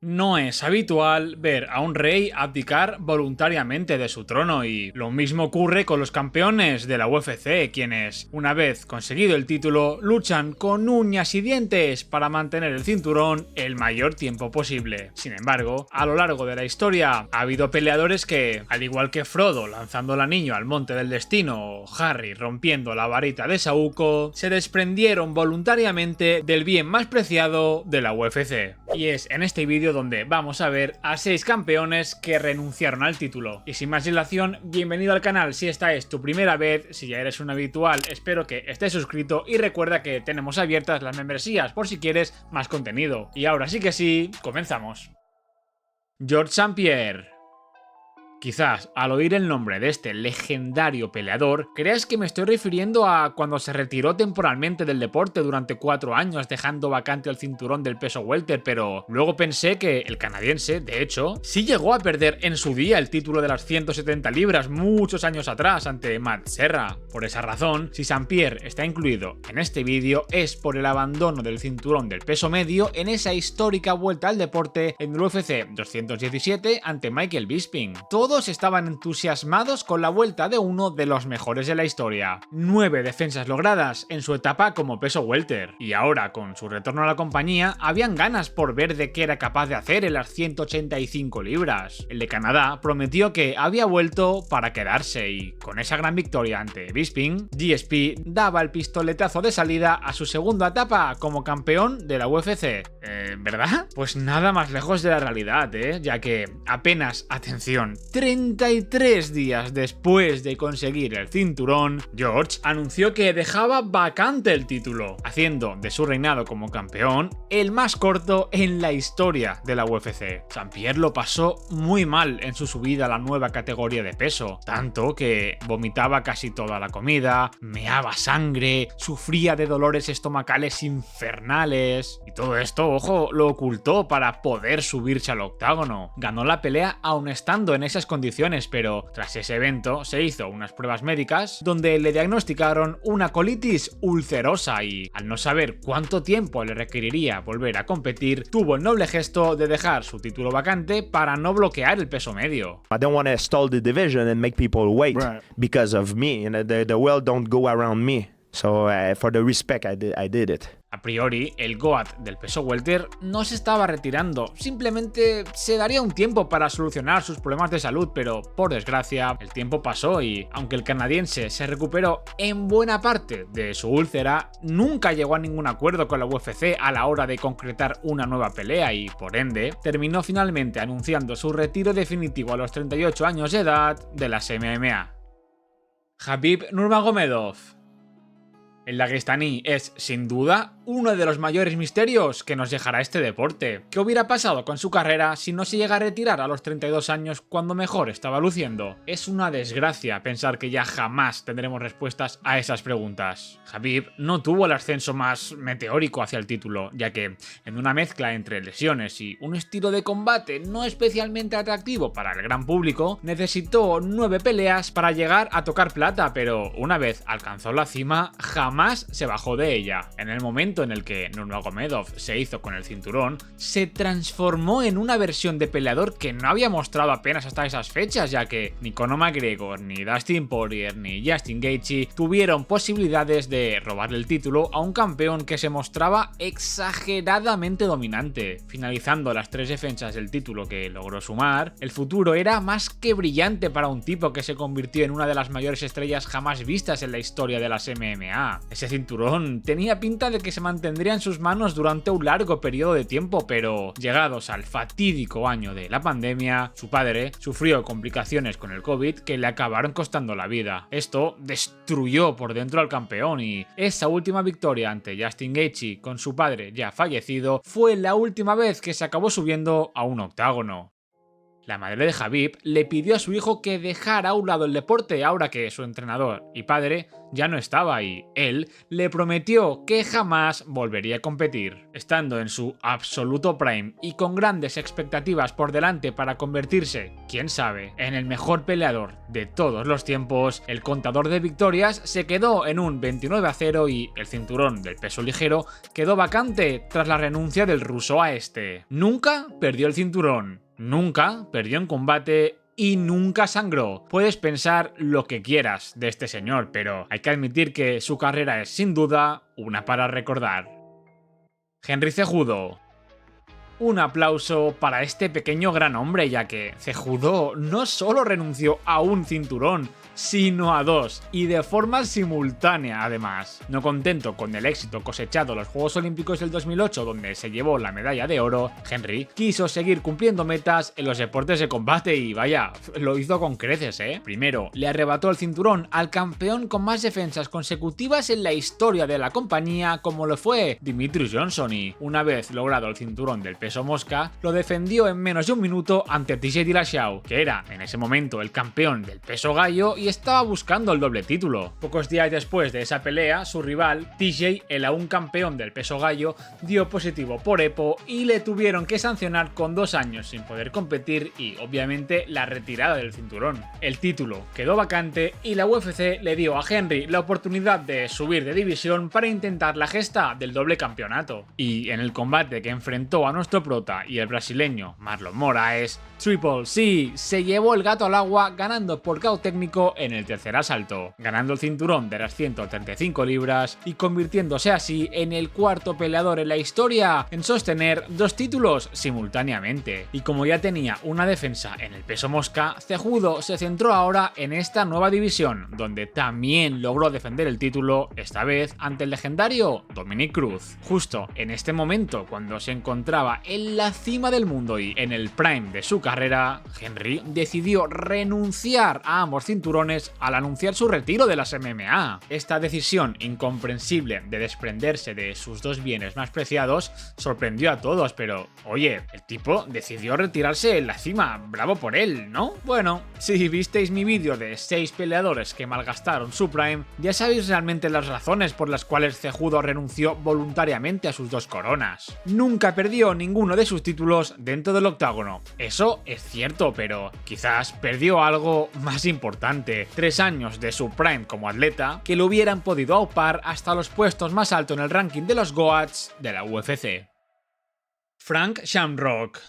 No es habitual ver a un rey abdicar voluntariamente de su trono y lo mismo ocurre con los campeones de la UFC, quienes, una vez conseguido el título, luchan con uñas y dientes para mantener el cinturón el mayor tiempo posible. Sin embargo, a lo largo de la historia ha habido peleadores que, al igual que Frodo lanzando el anillo al monte del destino o Harry rompiendo la varita de Saúco, se desprendieron voluntariamente del bien más preciado de la UFC. Y es en este vídeo donde vamos a ver a 6 campeones que renunciaron al título. Y sin más dilación, bienvenido al canal si esta es tu primera vez. Si ya eres un habitual, espero que estés suscrito y recuerda que tenemos abiertas las membresías por si quieres más contenido. Y ahora sí que sí, comenzamos. Georges St-Pierre. Quizás al oír el nombre de este legendario peleador, creas que me estoy refiriendo a cuando se retiró temporalmente del deporte durante 4 años dejando vacante el cinturón del peso welter, pero luego pensé que el canadiense, de hecho, sí llegó a perder en su día el título de las 170 libras muchos años atrás ante Matt Serra. Por esa razón, si St-Pierre está incluido en este vídeo es por el abandono del cinturón del peso medio en esa histórica vuelta al deporte en el UFC 217 ante Michael Bisping. Todos estaban entusiasmados con la vuelta de uno de los mejores de la historia. 9 defensas logradas en su etapa como peso welter. Y ahora, con su retorno a la compañía, habían ganas por ver de qué era capaz de hacer en las 185 libras. El de Canadá prometió que había vuelto para quedarse y, con esa gran victoria ante Bisping, GSP daba el pistoletazo de salida a su segunda etapa como campeón de la UFC. ¿Verdad? Pues nada más lejos de la realidad, ya que apenas, atención, 33 días después de conseguir el cinturón, George anunció que dejaba vacante el título, haciendo de su reinado como campeón el más corto en la historia de la UFC. St-Pierre lo pasó muy mal en su subida a la nueva categoría de peso, tanto que vomitaba casi toda la comida, meaba sangre, sufría de dolores estomacales infernales, y todo esto, ojo, lo ocultó para poder subirse al octágono. Ganó la pelea aun estando en esas condiciones, pero tras ese evento se hizo unas pruebas médicas donde le diagnosticaron una colitis ulcerosa y, al no saber cuánto tiempo le requeriría volver a competir, tuvo el noble gesto de dejar su título vacante para no bloquear el peso medio. I don't want to stall the division and make people wait because of me. You know, the world don't go around me. So for the respect, I did it. A priori, el GOAT del peso welter no se estaba retirando, simplemente se daría un tiempo para solucionar sus problemas de salud, pero por desgracia el tiempo pasó y, aunque el canadiense se recuperó en buena parte de su úlcera, nunca llegó a ningún acuerdo con la UFC a la hora de concretar una nueva pelea y, por ende, terminó finalmente anunciando su retiro definitivo a los 38 años de edad de las MMA. Khabib Nurmagomedov. El daguestaní es, sin duda, uno de los mayores misterios que nos dejará este deporte. ¿Qué hubiera pasado con su carrera si no se llega a retirar a los 32 años cuando mejor estaba luciendo? Es una desgracia pensar que ya jamás tendremos respuestas a esas preguntas. Khabib no tuvo el ascenso más meteórico hacia el título, ya que, en una mezcla entre lesiones y un estilo de combate no especialmente atractivo para el gran público, necesitó 9 peleas para llegar a tocar plata, pero una vez alcanzó la cima, jamás se bajó de ella. En el momento en el que Nurmagomedov se hizo con el cinturón, se transformó en una versión de peleador que no había mostrado apenas hasta esas fechas, ya que ni Conor McGregor, ni Dustin Poirier, ni Justin Gaethje tuvieron posibilidades de robarle el título a un campeón que se mostraba exageradamente dominante. Finalizando las 3 defensas del título que logró sumar, el futuro era más que brillante para un tipo que se convirtió en una de las mayores estrellas jamás vistas en la historia de las MMA. Ese cinturón tenía pinta de que se mantendría en sus manos durante un largo periodo de tiempo, pero llegados al fatídico año de la pandemia, su padre sufrió complicaciones con el COVID que le acabaron costando la vida. Esto destruyó por dentro al campeón y esa última victoria ante Justin Gaethje con su padre ya fallecido fue la última vez que se acabó subiendo a un octágono. La madre de Khabib le pidió a su hijo que dejara a un lado el deporte ahora que su entrenador y padre ya no estaba y él le prometió que jamás volvería a competir. Estando en su absoluto prime y con grandes expectativas por delante para convertirse, quién sabe, en el mejor peleador de todos los tiempos, el contador de victorias se quedó en un 29-0 y el cinturón del peso ligero quedó vacante tras la renuncia del ruso a este. Nunca perdió el cinturón. Nunca perdió en combate y nunca sangró. Puedes pensar lo que quieras de este señor, pero hay que admitir que su carrera es sin duda una para recordar. Henry Cejudo. Un aplauso para este pequeño gran hombre, ya que Cejudo no solo renunció a un cinturón, sino a dos, y de forma simultánea además. No contento con el éxito cosechado en los Juegos Olímpicos del 2008, donde se llevó la medalla de oro, Henry quiso seguir cumpliendo metas en los deportes de combate y vaya, lo hizo con creces, Primero, le arrebató el cinturón al campeón con más defensas consecutivas en la historia de la compañía, como lo fue Demetrious Johnson, y una vez logrado el cinturón del peso mosca, lo defendió en menos de un minuto ante TJ Dillashaw, que era en ese momento el campeón del peso gallo y estaba buscando el doble título. Pocos días después de esa pelea, su rival, TJ, el aún campeón del peso gallo, dio positivo por EPO y le tuvieron que sancionar con 2 años sin poder competir y, obviamente, la retirada del cinturón. El título quedó vacante y la UFC le dio a Henry la oportunidad de subir de división para intentar la gesta del doble campeonato. Y en el combate que enfrentó a nuestro prota y el brasileño Marlon Moraes, Triple C se llevó el gato al agua ganando por KO técnico en el tercer asalto, ganando el cinturón de las 135 libras y convirtiéndose así en el cuarto peleador en la historia en sostener 2 títulos simultáneamente. Y como ya tenía una defensa en el peso mosca, Cejudo se centró ahora en esta nueva división, donde también logró defender el título, esta vez ante el legendario Dominick Cruz. Justo en este momento, cuando se encontraba en la cima del mundo y en el prime de su carrera, Henry decidió renunciar a ambos cinturones al anunciar su retiro de las MMA. Esta decisión incomprensible de desprenderse de sus 2 bienes más preciados sorprendió a todos, pero oye, el tipo decidió retirarse en la cima, bravo por él, ¿no? Bueno, si visteis mi vídeo de 6 peleadores que malgastaron su prime, ya sabéis realmente las razones por las cuales Cejudo renunció voluntariamente a sus 2 coronas. Nunca perdió ninguno de sus títulos dentro del octágono, eso es cierto, pero quizás perdió algo más importante: 3 años de su prime como atleta que lo hubieran podido aupar hasta los puestos más altos en el ranking de los GOATs de la UFC. Frank Shamrock.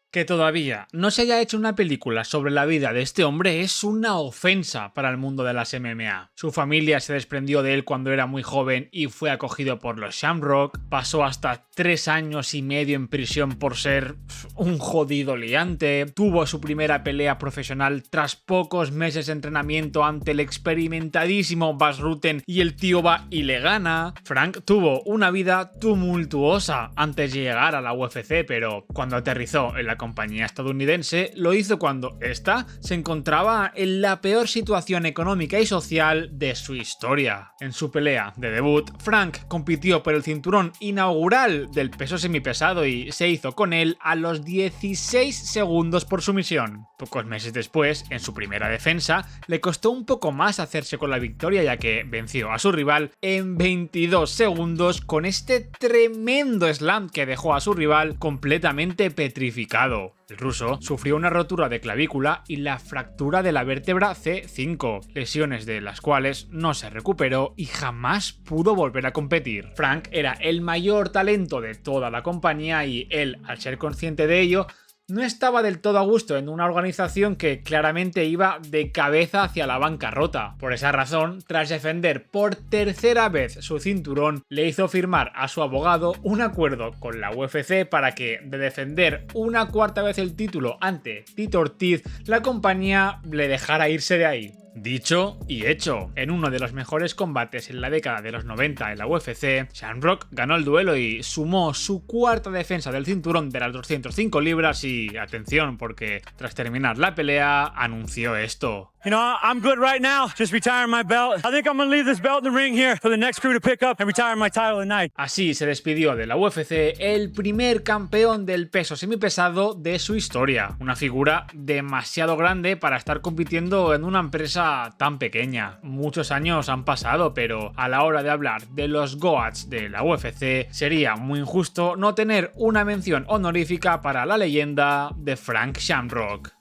Que todavía no se haya hecho una película sobre la vida de este hombre es una ofensa para el mundo de las MMA. Su familia se desprendió de él cuando era muy joven y fue acogido por los Shamrock. Pasó hasta 3 años y medio en prisión por ser un jodido liante. Tuvo su primera pelea profesional tras pocos meses de entrenamiento ante el experimentadísimo Bas Rutten y el tío va y le gana. Frank tuvo una vida tumultuosa antes de llegar a la UFC, pero cuando aterrizó en la compañía estadounidense lo hizo cuando ésta se encontraba en la peor situación económica y social de su historia. En su pelea de debut, Frank compitió por el cinturón inaugural del peso semipesado y se hizo con él a los 16 segundos por sumisión. Pocos meses después, en su primera defensa, le costó un poco más hacerse con la victoria, ya que venció a su rival en 22 segundos con este tremendo slam que dejó a su rival completamente petrificado. El ruso sufrió una rotura de clavícula y la fractura de la vértebra C5, lesiones de las cuales no se recuperó y jamás pudo volver a competir. Frank era el mayor talento de toda la compañía y él, al ser consciente de ello, no estaba del todo a gusto en una organización que claramente iba de cabeza hacia la bancarrota. Por esa razón, tras defender por tercera vez su cinturón, le hizo firmar a su abogado un acuerdo con la UFC para que, de defender una cuarta vez el título ante Tito Ortiz, la compañía le dejara irse de ahí. Dicho y hecho, en uno de los mejores combates en la década de los 90 en la UFC, Shamrock ganó el duelo y sumó su cuarta defensa del cinturón de las 205 libras y, atención, porque tras terminar la pelea, anunció esto. You know, I'm good right now, just retiring my belt. I think I'm gonna leave this belt in the ring here for the next crew to pick up and retire my title tonight. Así se despidió de la UFC el primer campeón del peso semipesado de su historia. Una figura demasiado grande para estar compitiendo en una empresa tan pequeña. Muchos años han pasado, pero a la hora de hablar de los GOATs de la UFC sería muy injusto no tener una mención honorífica para la leyenda de Frank Shamrock.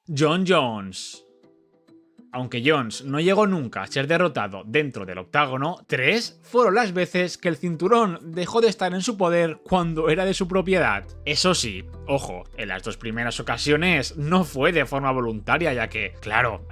Jon Jones. Aunque Jones no llegó nunca a ser derrotado dentro del octágono, 3 fueron las veces que el cinturón dejó de estar en su poder cuando era de su propiedad. Eso sí, ojo, en las 2 primeras ocasiones no fue de forma voluntaria, ya que, claro,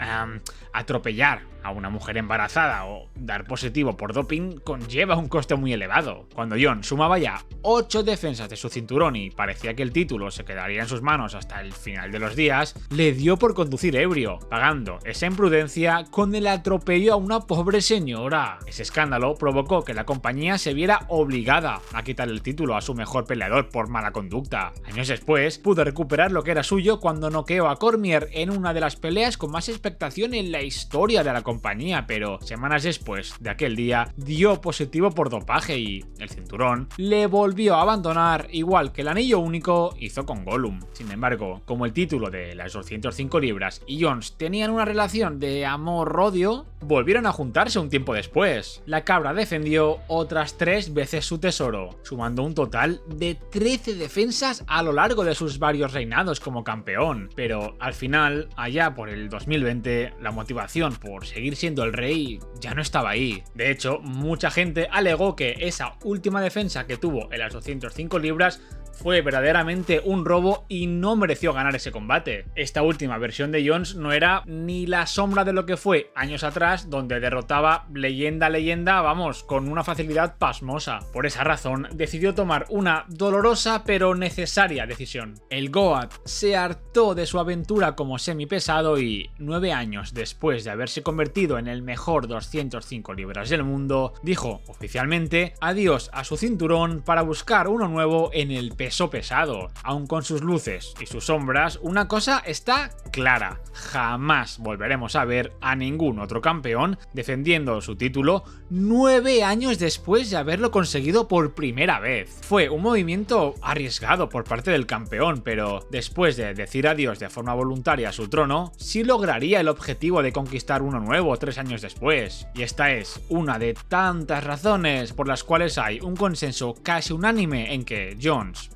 atropellar a una mujer embarazada o dar positivo por doping conlleva un coste muy elevado. Cuando Jon sumaba ya 8 defensas de su cinturón y parecía que el título se quedaría en sus manos hasta el final de los días, le dio por conducir ebrio, pagando esa imprudencia con el atropello a una pobre señora. Ese escándalo provocó que la compañía se viera obligada a quitar el título a su mejor peleador por mala conducta. Años después, pudo recuperar lo que era suyo cuando noqueó a Cormier en una de las peleas con más expectación en la historia de la compañía, pero semanas después de aquel día dio positivo por dopaje y el cinturón le volvió a abandonar, igual que el anillo único hizo con Gollum. Sin embargo, como el título de las 205 libras y Jones tenían una relación de amor-odio, volvieron a juntarse un tiempo después. La cabra defendió otras 3 veces su tesoro, sumando un total de 13 defensas a lo largo de sus varios reinados como campeón, pero al final, allá por el 2020, la motivación por seguir siendo el rey ya no estaba ahí. De hecho, mucha gente alegó que esa última defensa que tuvo en las 205 libras fue verdaderamente un robo y no mereció ganar ese combate. Esta última versión de Jones no era ni la sombra de lo que fue años atrás, donde derrotaba leyenda a leyenda, vamos, con una facilidad pasmosa. Por esa razón, decidió tomar una dolorosa pero necesaria decisión. El GOAT se hartó de su aventura como semipesado y 9 años después de haberse convertido en el mejor 205 libras del mundo, dijo oficialmente adiós a su cinturón para buscar uno nuevo en el peso pesado. Aun con sus luces y sus sombras, una cosa está clara: jamás volveremos a ver a ningún otro campeón defendiendo su título 9 años después de haberlo conseguido por primera vez. Fue un movimiento arriesgado por parte del campeón, pero después de decir adiós de forma voluntaria a su trono, sí lograría el objetivo de conquistar uno nuevo 3 años después. Y esta es una de tantas razones por las cuales hay un consenso casi unánime en que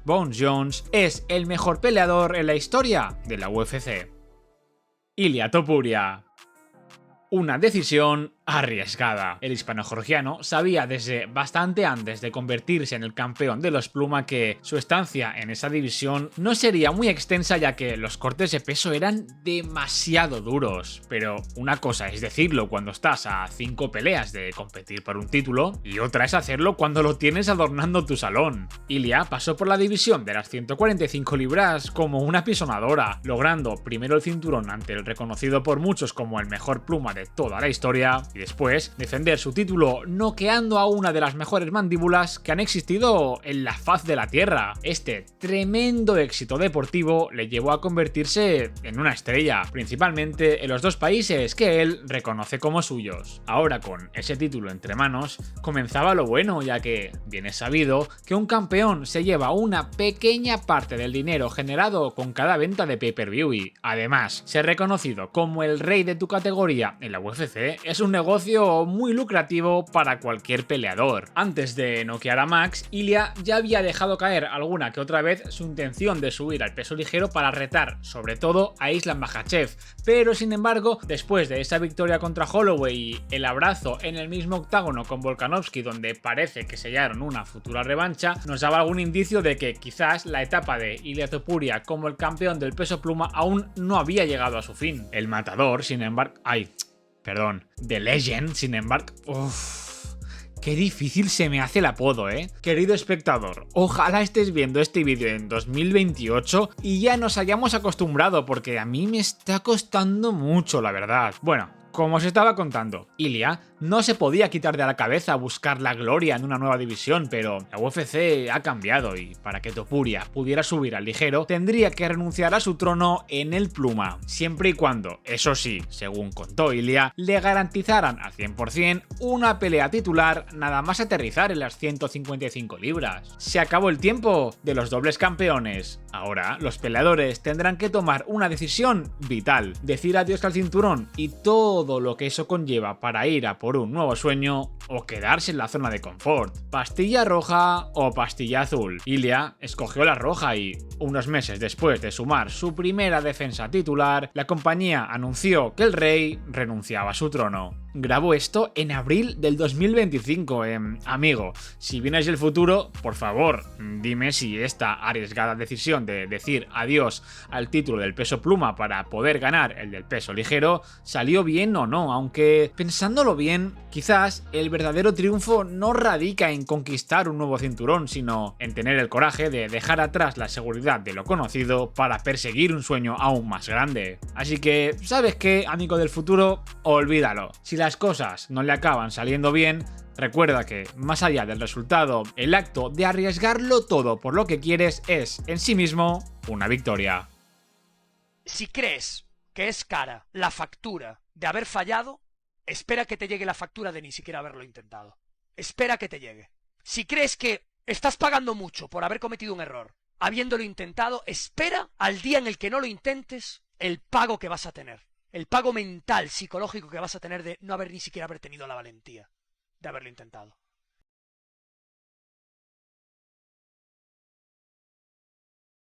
Bones Jones es el mejor peleador en la historia de la UFC. Ilia Topuria. Una decisión arriesgada. El hispano-georgiano sabía desde bastante antes de convertirse en el campeón de los Pluma que su estancia en esa división no sería muy extensa, ya que los cortes de peso eran demasiado duros. Pero una cosa es decirlo cuando estás a 5 peleas de competir por un título y otra es hacerlo cuando lo tienes adornando tu salón. Ilia pasó por la división de las 145 libras como una pisonadora, logrando primero el cinturón ante el reconocido por muchos como el mejor pluma de toda la historia y después defender su título noqueando a una de las mejores mandíbulas que han existido en la faz de la tierra. Este tremendo éxito deportivo le llevó a convertirse en una estrella, principalmente en los 2 países que él reconoce como suyos. Ahora, con ese título entre manos, comenzaba lo bueno, ya que bien es sabido que un campeón se lleva una pequeña parte del dinero generado con cada venta de pay-per-view y, además, ser reconocido como el rey de tu categoría en la UFC es un negocio muy lucrativo para cualquier peleador. Antes de noquear a Max, Ilia ya había dejado caer alguna que otra vez su intención de subir al peso ligero para retar, sobre todo a Islam Makhachev, pero sin embargo, después de esa victoria contra Holloway y el abrazo en el mismo octágono con Volkanovski, donde parece que sellaron una futura revancha, nos daba algún indicio de que quizás la etapa de Ilia Topuria como el campeón del peso pluma aún no había llegado a su fin. El matador, sin embargo... The Legend, sin embargo... Qué difícil se me hace el apodo, ¿eh? Querido espectador, ojalá estés viendo este vídeo en 2028 y ya nos hayamos acostumbrado, porque a mí me está costando mucho, la verdad. Bueno, como os estaba contando, Ilia no se podía quitar de la cabeza buscar la gloria en una nueva división, pero la UFC ha cambiado y para que Topuria pudiera subir al ligero tendría que renunciar a su trono en el pluma, siempre y cuando, eso sí, según contó Ilia, le garantizaran al 100% una pelea titular nada más aterrizar en las 155 libras. Se acabó el tiempo de los dobles campeones. Ahora los peleadores tendrán que tomar una decisión vital, decir adiós al cinturón y todo lo que eso conlleva para ir a por un nuevo sueño o quedarse en la zona de confort. ¿Pastilla roja o pastilla azul? Ilia escogió la roja y, unos meses después de sumar su primera defensa titular, la compañía anunció que el rey renunciaba a su trono. Grabo esto en abril del 2025, amigo, si vienes del futuro, por favor, dime si esta arriesgada decisión de decir adiós al título del peso pluma para poder ganar el del peso ligero salió bien o no, aunque pensándolo bien, quizás el verdadero triunfo no radica en conquistar un nuevo cinturón, sino en tener el coraje de dejar atrás la seguridad de lo conocido para perseguir un sueño aún más grande. Así que, ¿sabes qué, amigo del futuro? Olvídalo. Si las cosas no le acaban saliendo bien, recuerda que, más allá del resultado, el acto de arriesgarlo todo por lo que quieres es, en sí mismo, una victoria. Si crees que es cara la factura de haber fallado, espera que te llegue la factura de ni siquiera haberlo intentado. Espera que te llegue. Si crees que estás pagando mucho por haber cometido un error, habiéndolo intentado, espera al día en el que no lo intentes el pago que vas a tener. El pago mental, psicológico que vas a tener de no haber ni siquiera haber tenido la valentía de haberlo intentado.